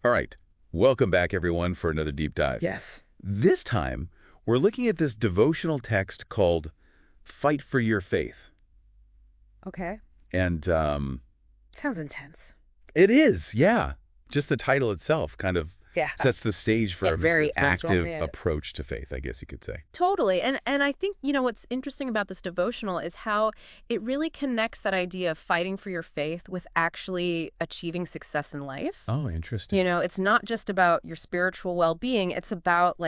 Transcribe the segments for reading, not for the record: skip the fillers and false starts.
All right. Welcome back, everyone, for another deep dive. Yes. This time, we're looking at this devotional text called Fight for Your Faith. Okay. And Sounds intense. it is, yeah. Just the title itself kind of Yeah. sets the stage for a very active active. approach to faith, I guess you could say. Totally. And I think, what's interesting about this devotional is how it really connects that idea of fighting for your faith with actually achieving success in life. Oh, interesting. It's not just about your spiritual well-being. It's about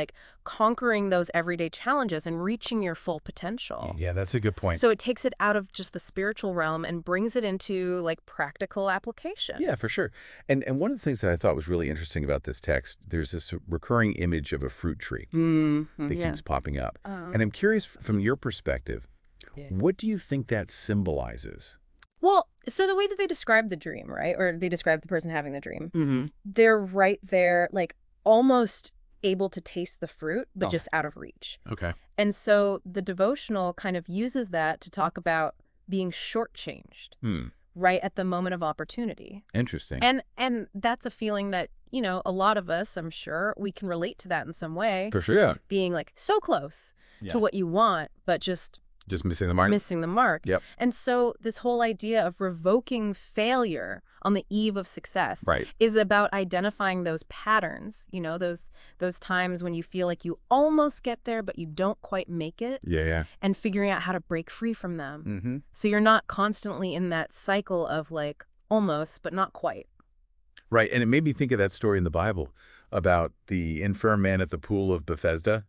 conquering those everyday challenges and reaching your full potential. Yeah, that's a good point. So it takes it out of just the spiritual realm and brings it into practical application. Yeah, for sure. And one of the things that I thought was really interesting about this text, there's this recurring image of a fruit tree that keeps popping up. And I'm curious, from your perspective, what do you think that symbolizes? Well, so the way that they describe the dream, right? Or they describe the person having the dream, they're right there, almost able to taste the fruit, but just out of reach. Okay. And so the devotional kind of uses that to talk about being shortchanged right at the moment of opportunity. Interesting. And that's a feeling that, a lot of us, I'm sure, we can relate to that in some way. For sure. Yeah. Being so close to what you want, but just missing the mark. Missing the mark. Yep. And so this whole idea of revoking failure on the eve of success is about identifying those patterns, those times when you feel like you almost get there, but you don't quite make it. Yeah. And figuring out how to break free from them. So you're not constantly in that cycle of almost, but not quite. Right. And it made me think of that story in the Bible about the infirm man at the pool of Bethesda.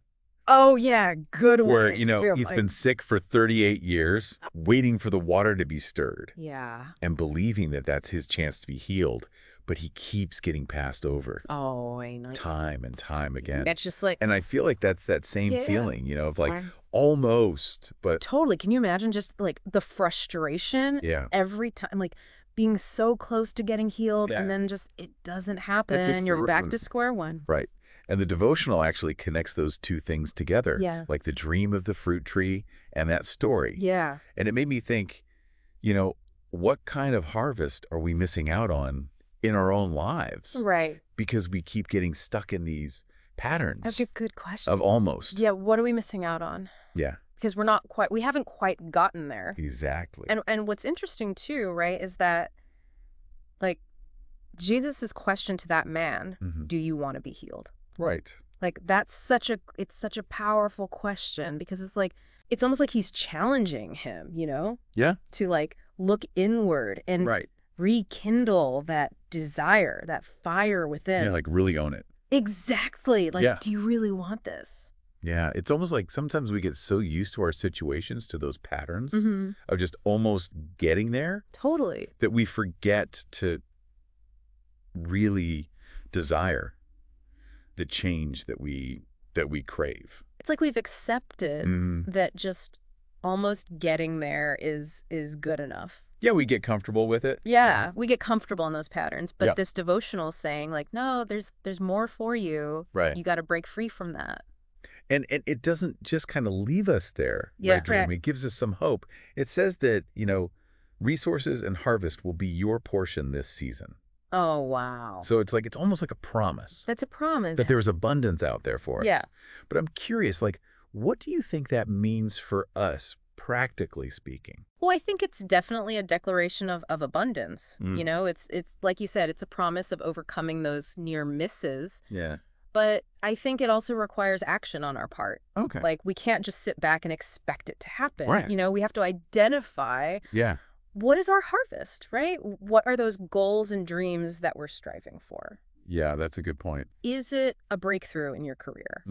Oh, yeah. Good one. Where, he's been sick for 38 years, waiting for the water to be stirred. Yeah. And believing that that's his chance to be healed. But he keeps getting passed over. Oh, I know. Time and time again. That's just And I feel like that's that same feeling, of almost, but. Totally. Can you imagine just the frustration every time? Being so close to getting healed and then just it doesn't happen and you're back to square one. Right. And the devotional actually connects those two things together. Yeah. Like the dream of the fruit tree and that story. Yeah. And it made me think, what kind of harvest are we missing out on in our own lives? Right. Because we keep getting stuck in these patterns. That's a good question. Of almost. Yeah. What are we missing out on? Yeah. Because we haven't quite gotten there. Exactly. And what's interesting too, right, is that Jesus' question to that man, do you want to be healed? Right. That's such a powerful question because it's almost like he's challenging him, Yeah. to look inward and rekindle that desire, that fire within. Yeah, really own it. Exactly. Do you really want this? Yeah, it's almost like sometimes we get so used to our situations, to those patterns of just almost getting there. Totally. That we forget to really desire the change that we crave. It's like we've accepted that just almost getting there is good enough. Yeah, we get comfortable with it. Yeah, we get comfortable in those patterns. But this devotional is saying no, there's more for you. Right. You got to break free from that. And it doesn't just kind of leave us there. Yeah, right. It gives us some hope. It says that, resources and harvest will be your portion this season. Oh, wow. So it's almost like a promise. That's a promise. That there is abundance out there for us. Yeah. But I'm curious, what do you think that means for us, practically speaking? Well, I think it's definitely a declaration of abundance. It's like you said, it's a promise of overcoming those near misses. Yeah. But I think it also requires action on our part. Okay. We can't just sit back and expect it to happen. Right. We have to identify what is our harvest, right? What are those goals and dreams that we're striving for? Yeah, that's a good point. Is it a breakthrough in your career?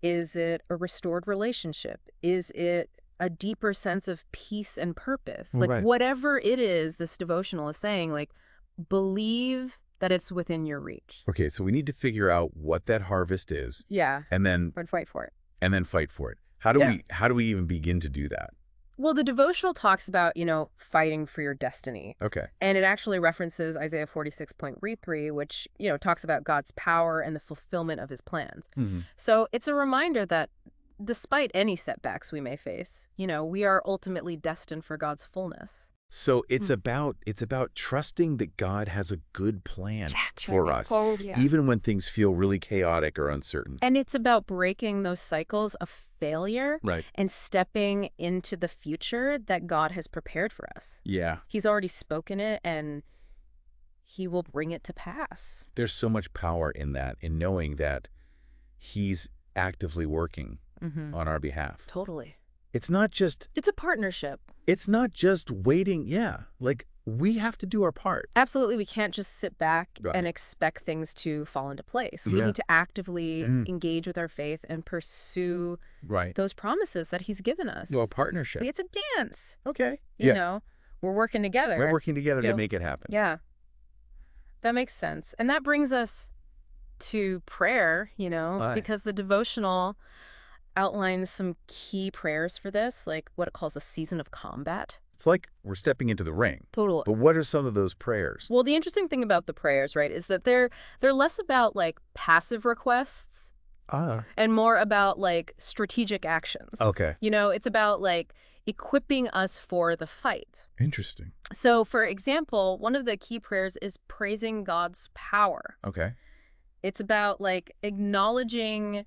Is it a restored relationship? Is it a deeper sense of peace and purpose? Whatever it is, this devotional is saying, believe that it's within your reach. Okay, so we need to figure out what that harvest is. Yeah. And then fight for it. And then fight for it. How do we even begin to do that? Well, the devotional talks about, fighting for your destiny. Okay. And it actually references Isaiah 46.3, which, talks about God's power and the fulfillment of his plans. So it's a reminder that despite any setbacks we may face, we are ultimately destined for God's fullness. So it's about trusting that God has a good plan for us, even when things feel really chaotic or uncertain. And it's about breaking those cycles of failure Right. and stepping into the future that God has prepared for us. Yeah. He's already spoken it, and he will bring it to pass. There's so much power in that, in knowing that he's actively working on our behalf. Totally. It's not just... It's a partnership. It's not just waiting. Yeah. Like, we have to do our part. Absolutely. We can't just sit back and expect things to fall into place. We need to actively engage with our faith and pursue those promises that he's given us. Well, partnership. It's a dance. Okay. You know, we're working together. We're working together to make it happen. Yeah. That makes sense. And that brings us to prayer, you know, because the devotional outlines some key prayers for this, like what it calls a season of combat. It's like we're stepping into the ring. Totally. But what are some of those prayers? Well, the interesting thing about the prayers, right, is that they're less about like passive requests and more about like strategic actions. Okay. You know, it's about like equipping us for the fight. Interesting. So, for example, one of the key prayers is praising God's power. Okay. It's about like acknowledging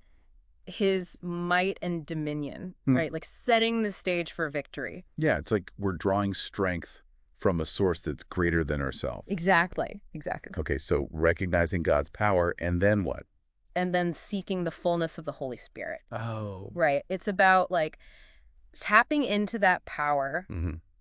his might and dominion, right? Like setting the stage for victory. Yeah, it's like we're drawing strength from a source that's greater than ourselves. Exactly. Exactly. Okay, so recognizing God's power, and then what? And then seeking the fullness of the Holy Spirit. Oh. Right. It's about like tapping into that power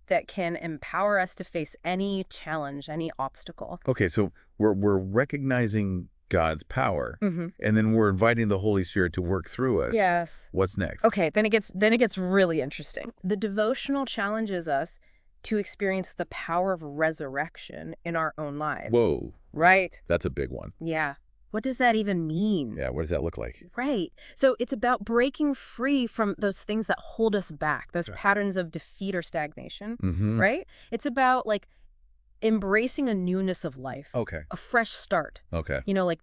that can empower us to face any challenge, any obstacle. Okay, so we're recognizing God's power, and then we're inviting the Holy Spirit to work through us. Yes. What's next? Okay, then it gets really interesting. The devotional challenges us to experience the power of resurrection in our own lives. Whoa. Right. That's a big one. Yeah. What does that even mean? Yeah, what does that look like? Right. So it's about breaking free from those things that hold us back, those patterns of defeat or stagnation, right? It's about like embracing a newness of life. Okay. A fresh start. Okay. You know, like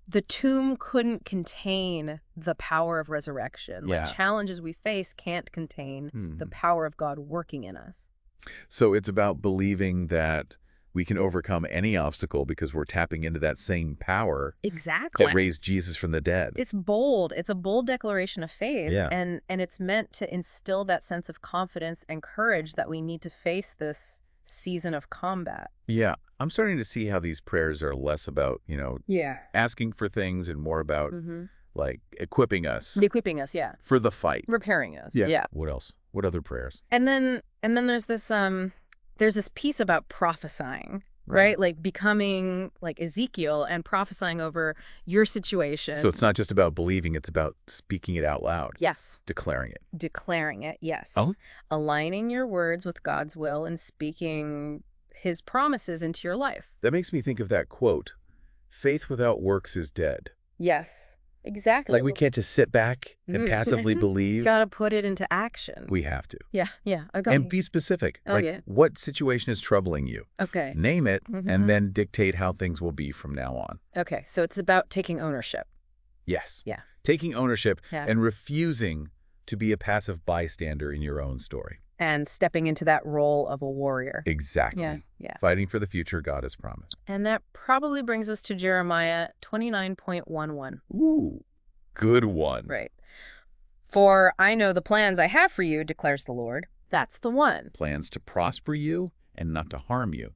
the tomb couldn't contain the power of resurrection. Yeah. Like challenges we face can't contain the power of God working in us. So it's about believing that we can overcome any obstacle because we're tapping into that same power exactly that raised Jesus from the dead. It's bold. It's a bold declaration of faith. Yeah. And it's meant to instill that sense of confidence and courage that we need to face this season of combat. Yeah. I'm starting to see how these prayers are less about, you know, asking for things and more about like equipping us. Equipping us, yeah. For the fight. Repairing us. Yeah. Yeah. What else? What other prayers? And then there's this piece about prophesying, right? Like becoming like Ezekiel and prophesying over your situation. So it's not just about believing, it's about speaking it out loud. Yes. Declaring it. Declaring it, yes. Oh. Aligning your words with God's will and speaking his promises into your life. That makes me think of that quote, faith without works is dead. Yes, exactly. Like we can't just sit back and passively believe. You got to put it into action. We have to. Yeah. And be specific. Oh, like, yeah. what situation is troubling you? Okay. Name it, and then dictate how things will be from now on. Okay, so it's about taking ownership. Yes. Yeah. Taking ownership and refusing to be a passive bystander in your own story. And stepping into that role of a warrior. Exactly. Yeah. Fighting for the future God has promised. And that probably brings us to Jeremiah 29.11. Ooh, good one. Right. For I know the plans I have for you, declares the Lord. That's the one. Plans to prosper you and not to harm you.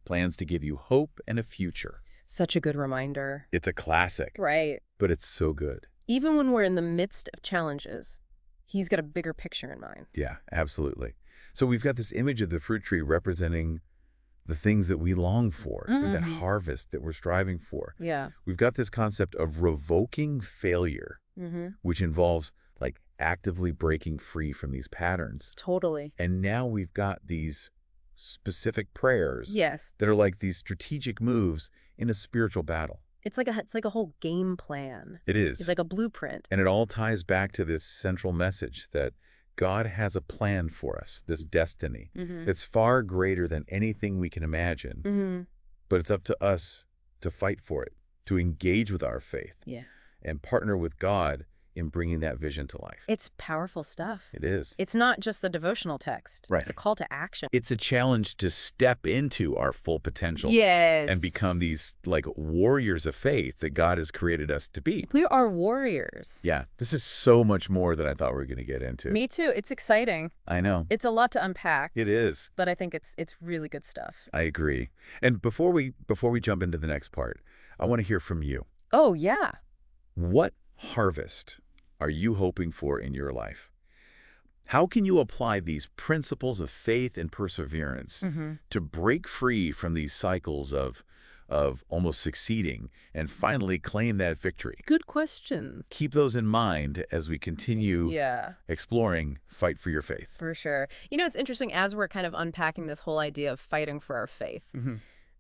Plans to give you hope and a future. Such a good reminder. It's a classic. Right. But it's so good. Even when we're in the midst of challenges, he's got a bigger picture in mind. Yeah, absolutely. So we've got this image of the fruit tree representing the things that we long for, that harvest that we're striving for. Yeah. We've got this concept of revoking failure, which involves like actively breaking free from these patterns. Totally. And now we've got these specific prayers that are like these strategic moves in a spiritual battle. It's like a whole game plan. It is. It's like a blueprint. And it all ties back to this central message that God has a plan for us, this destiny that's far greater than anything we can imagine. But it's up to us to fight for it, to engage with our faith and partner with God in bringing that vision to life. It's powerful stuff. It is. It's not just the devotional text. Right. It's a call to action. It's a challenge to step into our full potential. Yes. And become these like warriors of faith that God has created us to be. We are warriors. Yeah. This is so much more than I thought we were going to get into. Me too. It's exciting. I know. It's a lot to unpack. It is. But I think it's really good stuff. I agree. And before we jump into the next part, I want to hear from you. Oh, yeah. What harvest are you hoping for in your life? How can you apply these principles of faith and perseverance to break free from these cycles of almost succeeding and finally claim that victory? Good questions. Keep those in mind as we continue exploring Fight for Your Faith. For sure. You know, it's interesting as we're kind of unpacking this whole idea of fighting for our faith.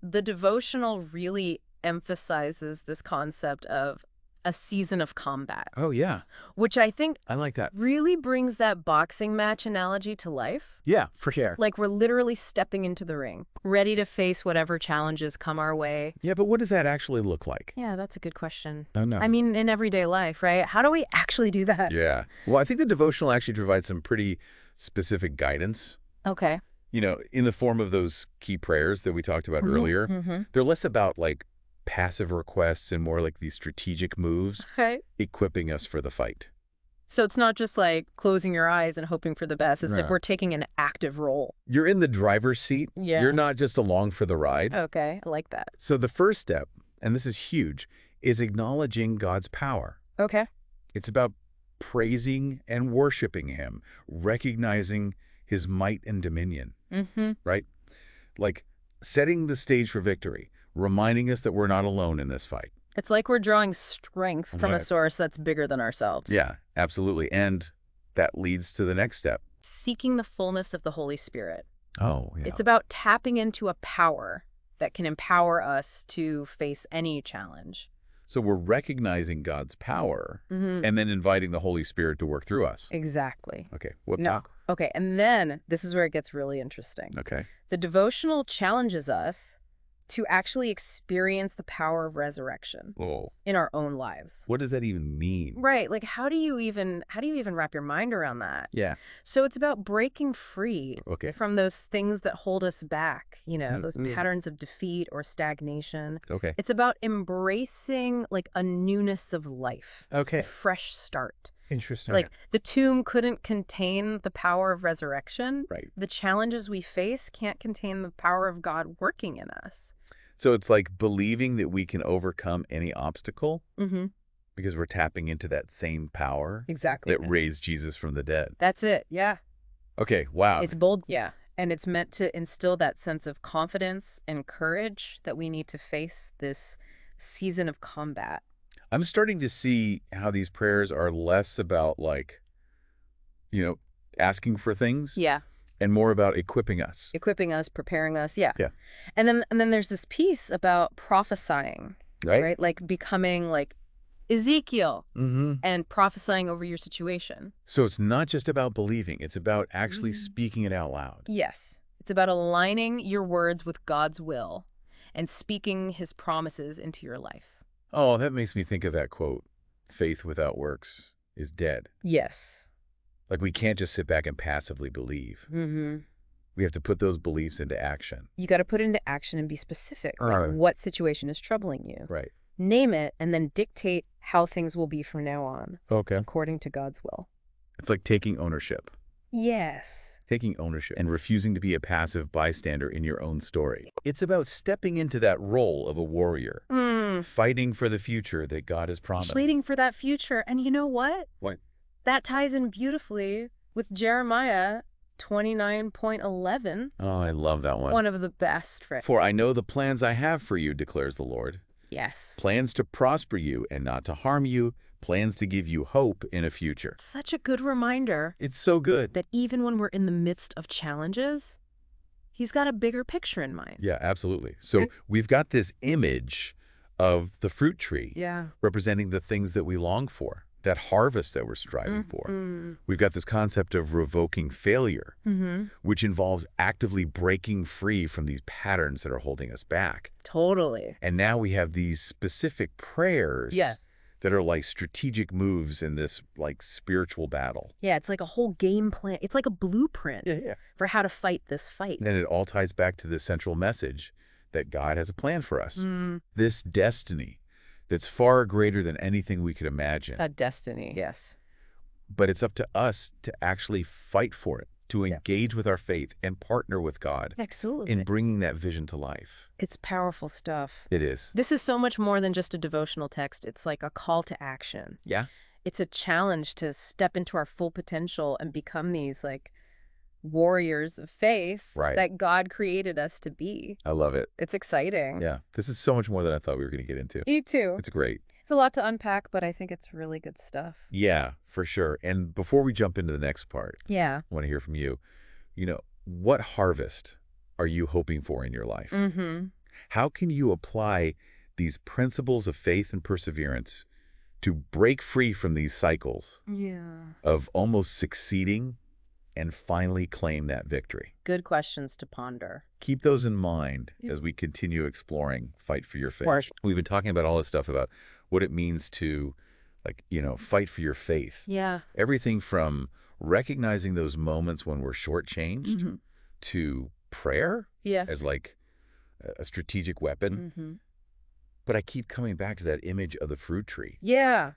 The devotional really emphasizes this concept of a season of combat. Oh, yeah. Which I think I like that. Really brings that boxing match analogy to life. Yeah, for sure. Like we're literally stepping into the ring, ready to face whatever challenges come our way. Yeah, but what does that actually look like? Yeah, that's a good question. Oh, no. I mean, in everyday life, right? How do we actually do that? Yeah. Well, I think the devotional actually provides some pretty specific guidance. Okay. You know, in the form of those key prayers that we talked about earlier. They're less about like passive requests and more like these strategic moves, equipping us for the fight. So it's not just like closing your eyes and hoping for the best. It's like we're taking an active role. You're in the driver's seat. Yeah. You're not just along for the ride. Okay, I like that. So the first step, and this is huge, is acknowledging God's power. Okay. It's about praising and worshiping him, recognizing his might and dominion, right? Like setting the stage for victory, reminding us that we're not alone in this fight. It's like we're drawing strength from a source that's bigger than ourselves. Yeah, absolutely. And that leads to the next step. Seeking the fullness of the Holy Spirit. Oh, yeah. It's about tapping into a power that can empower us to face any challenge. So we're recognizing God's power and then inviting the Holy Spirit to work through us. Exactly. Okay. Okay, and then this is where it gets really interesting. Okay. The devotional challenges us to actually experience the power of resurrection in our own lives. What does that even mean? Right. Like how do you even wrap your mind around that? Yeah. So it's about breaking free from those things that hold us back, you know, those patterns of defeat or stagnation. Okay. It's about embracing like a newness of life. Okay. A fresh start. Interesting. Like the tomb couldn't contain the power of resurrection. Right. The challenges we face can't contain the power of God working in us. So it's like believing that we can overcome any obstacle because we're tapping into that same power that raised Jesus from the dead. That's it. Yeah. Okay. Wow. It's bold. Yeah. And it's meant to instill that sense of confidence and courage that we need to face this season of combat. I'm starting to see how these prayers are less about like, you know, asking for things. Yeah. And more about equipping us. Equipping us, preparing us, yeah. Yeah. And then there's this piece about prophesying, right? Like becoming like Ezekiel and prophesying over your situation. So it's not just about believing. It's about actually speaking it out loud. Yes. It's about aligning your words with God's will and speaking his promises into your life. Oh, that makes me think of that quote, faith without works is dead. Yes. Like we can't just sit back and passively believe. We have to put those beliefs into action. You got to put it into action and be specific. Like what situation is troubling you. Right. Name it and then dictate how things will be from now on. Okay. According to God's will. It's like taking ownership. Yes. Taking ownership and refusing to be a passive bystander in your own story. It's about stepping into that role of a warrior. Fighting for the future that God has promised. Pleading for that future. And you know what? What? That ties in beautifully with Jeremiah 29:11. Oh, I love that one. One of the best, right? For I know the plans I have for you, declares the Lord. Yes. Plans to prosper you and not to harm you. Plans to give you hope in a future. Such a good reminder. It's so good. That even when we're in the midst of challenges, he's got a bigger picture in mind. Yeah, absolutely. So we've got this image of the fruit tree representing the things that we long for. That harvest that we're striving for. We've got this concept of revoking failure, which involves actively breaking free from these patterns that are holding us back. Totally. And now we have these specific prayers that are like strategic moves in this like spiritual battle. Yeah, it's like a whole game plan. It's like a blueprint for how to fight this fight. And it all ties back to the central message that God has a plan for us. This destiny that's far greater than anything we could imagine. A destiny. Yes. But it's up to us to actually fight for it, to engage with our faith and partner with God. Absolutely. In bringing that vision to life. It's powerful stuff. It is. This is so much more than just a devotional text. It's like a call to action. Yeah. It's a challenge to step into our full potential and become these like warriors of faith that God created us to be. I love it. It's exciting. Yeah. This is so much more than I thought we were going to get into. Me too. It's great. It's a lot to unpack, but I think it's really good stuff. Yeah, for sure. And before we jump into the next part, I want to hear from you. You know, what harvest are you hoping for in your life? How can you apply these principles of faith and perseverance to break free from these cycles of almost succeeding and finally claim that victory? Good questions to ponder. Keep those in mind as we continue exploring Fight for Your Faith. We've been talking about all this stuff about what it means to, like, you know, fight for your faith. Yeah. Everything from recognizing those moments when we're shortchanged to prayer as like a strategic weapon. But I keep coming back to that image of the fruit tree. Yeah.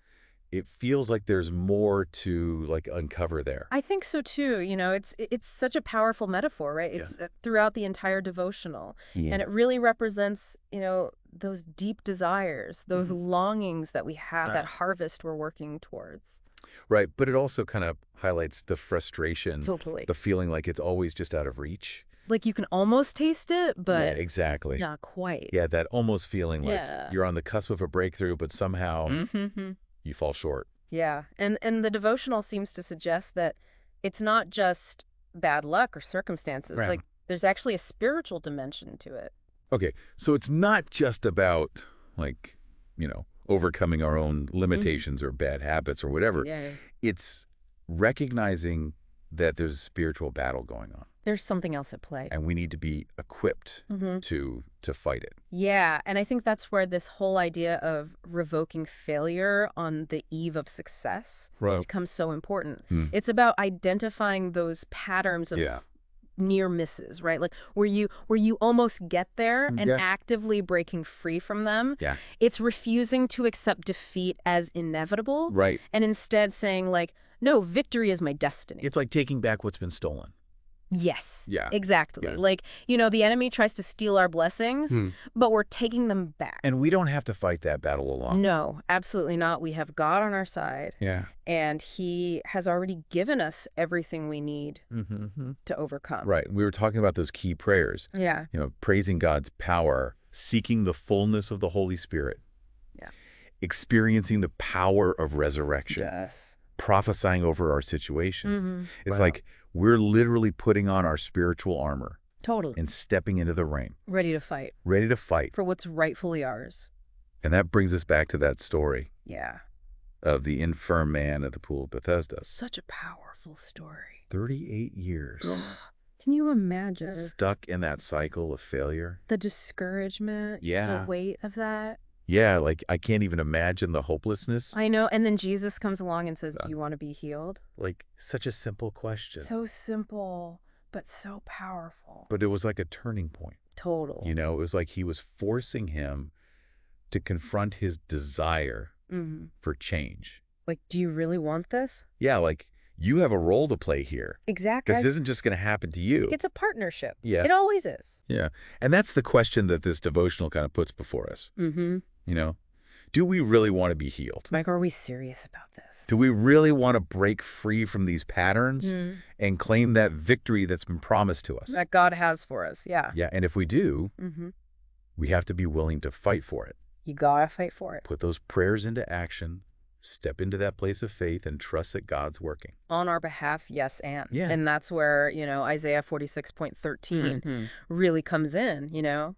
It feels like there's more to like uncover there. I think so too. You know, it's such a powerful metaphor, right? It's throughout the entire devotional. And it really represents, you know, those deep desires, those longings that we have, that harvest we're working towards. Right. But it also kind of highlights the frustration, the feeling like it's always just out of reach. Like you can almost taste it, but exactly. Not quite. Yeah, that almost feeling like you're on the cusp of a breakthrough, but somehow you fall short. Yeah. And the devotional seems to suggest that it's not just bad luck or circumstances. Like there's actually a spiritual dimension to it. Okay. So it's not just about like, you know, overcoming our own limitations or bad habits or whatever. It's recognizing that there's a spiritual battle going on. There's something else at play. And we need to be equipped to fight it. Yeah, and I think that's where this whole idea of revoking failure on the eve of success becomes so important. It's about identifying those patterns of near misses, right? Like where you almost get there and actively breaking free from them. It's refusing to accept defeat as inevitable. And instead saying like, no, victory is my destiny. It's like taking back what's been stolen. Yes. Yeah. Exactly. Like, you know, the enemy tries to steal our blessings, but we're taking them back. And we don't have to fight that battle alone. No, absolutely not. We have God on our side. Yeah. And he has already given us everything we need to overcome. Right. We were talking about those key prayers. Yeah. You know, praising God's power, seeking the fullness of the Holy Spirit. Yeah. Experiencing the power of resurrection. Yes. Prophesying over our situations. It's like we're literally putting on our spiritual armor. Totally. And stepping into the ring. Ready to fight. Ready to fight. For what's rightfully ours. And that brings us back to that story. Yeah. Of the infirm man at the pool of Bethesda. Such a powerful story. 38 years. Can you imagine? Stuck in that cycle of failure. The discouragement. The weight of that. Yeah, like I can't even imagine the hopelessness. I know. And then Jesus comes along and says, do you want to be healed? Like such a simple question. So simple, but so powerful. But it was like a turning point. Total. You know, it was like he was forcing him to confront his desire for change. Like, do you really want this? Yeah, like you have a role to play here. Exactly. This isn't just going to happen to you. It's a partnership. Yeah. It always is. Yeah. And that's the question that this devotional kind of puts before us. You know, do we really want to be healed? Mike, are we serious about this? Do we really want to break free from these patterns and claim that victory that's been promised to us? That God has for us, yeah. Yeah, and if we do, we have to be willing to fight for it. You gotta fight for it. Put those prayers into action, step into that place of faith, and trust that God's working. On our behalf, yes, and. Yeah. And that's where, you know, Isaiah 46.13 really comes in, you know.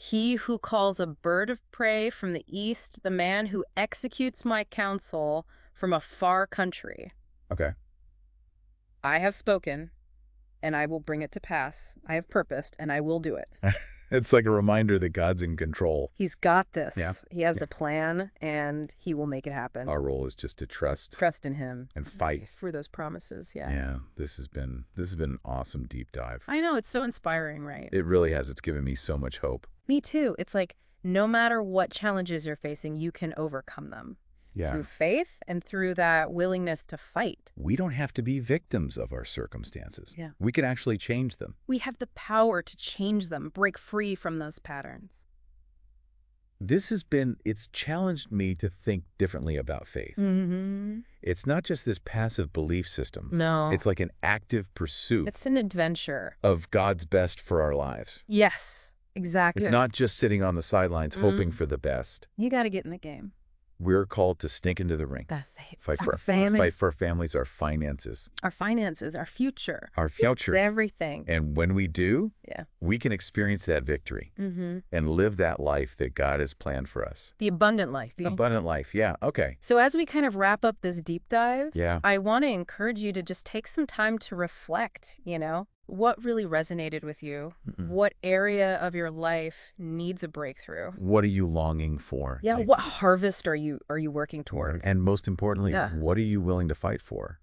He who calls a bird of prey from the east, the man who executes my counsel from a far country. Okay. I have spoken, and I will bring it to pass. I have purposed, and I will do it. It's like a reminder that God's in control. He's got this. Yeah. He has a plan, and he will make it happen. Our role is just to trust in him and fight for those promises. Yeah. Yeah. This has been an awesome deep dive. I know, it's so inspiring, right? It really has. It's given me so much hope. Me too. It's like no matter what challenges you're facing, you can overcome them. Yeah. Through faith and through that willingness to fight. We don't have to be victims of our circumstances. Yeah. We can actually change them. We have the power to change them, break free from those patterns. It's challenged me to think differently about faith. Mm-hmm. It's not just this passive belief system. No. It's like an active pursuit. It's an adventure. Of God's best for our lives. Yes, exactly. It's not just sitting on the sidelines hoping for the best. You got to get in the game. We're called to stink into the ring. Fight for our families, our finances. Our finances, our future. Our future. Everything. And when we do, yeah, we can experience that victory and live that life that God has planned for us. The abundant life. The abundant life, yeah, okay. So as we kind of wrap up this deep dive, yeah, I want to encourage you to just take some time to reflect, What really resonated with you? What area of your life needs a breakthrough? What are you longing for? Yeah, what harvest are you working towards? And most importantly, what are you willing to fight for?